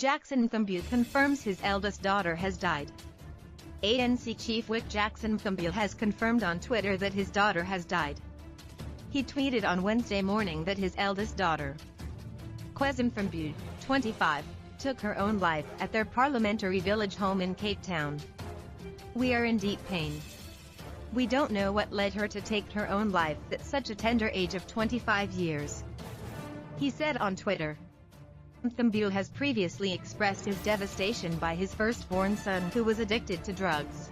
Jackson Mthembu confirms his eldest daughter has died. ANC chief whip Jackson Mthembu has confirmed on Twitter that his daughter has died. He tweeted on Wednesday morning that his eldest daughter, Kwezi Mthembu, 25, took her own life at their parliamentary village home in Cape Town. "We are in deep pain. We don't know what led her to take her own life at such a tender age of 25 years," he said on Twitter. Mthembu has previously expressed his devastation by his firstborn son who was addicted to drugs.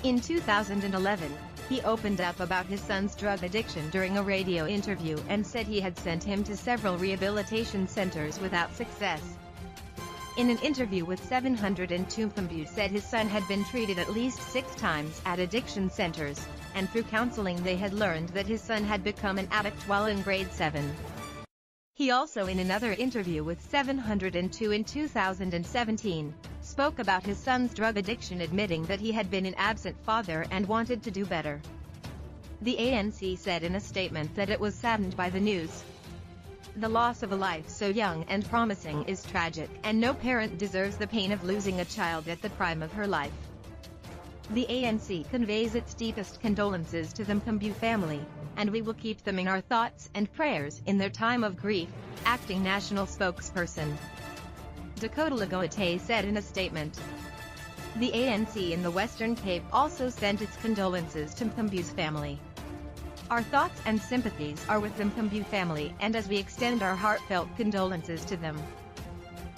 In 2011, he opened up about his son's drug addiction during a radio interview and said he had sent him to several rehabilitation centers without success. In an interview with 702, Mthembu said his son had been treated at least 6 times at addiction centers, and through counseling they had learned that his son had become an addict while in grade 7. He also, in another interview with 702 in 2017, spoke about his son's drug addiction, admitting that he had been an absent father and wanted to do better. The ANC said in a statement that it was saddened by the news. "The loss of a life so young and promising is tragic, and no parent deserves the pain of losing a child at the prime of her life." The ANC conveys its deepest condolences to the Mthembu family, and we will keep them in our thoughts and prayers in their time of grief, acting national spokesperson Dakota Lagoate said in a statement. The ANC in the Western Cape also sent its condolences to Mthembu's family. "Our thoughts and sympathies are with the Mthembu family, and as we extend our heartfelt condolences to them,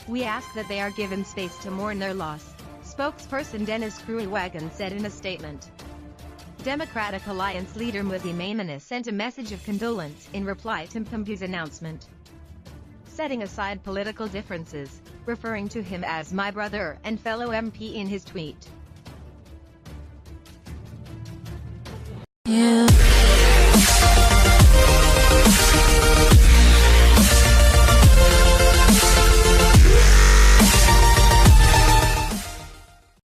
we ask that they are given space to mourn their loss," spokesperson Dennis Kruiwagen said in a statement. Democratic Alliance leader Muthi Maimene sent a message of condolence in reply to Mthembu's announcement, setting aside political differences, referring to him as "my brother" and fellow MP in his tweet.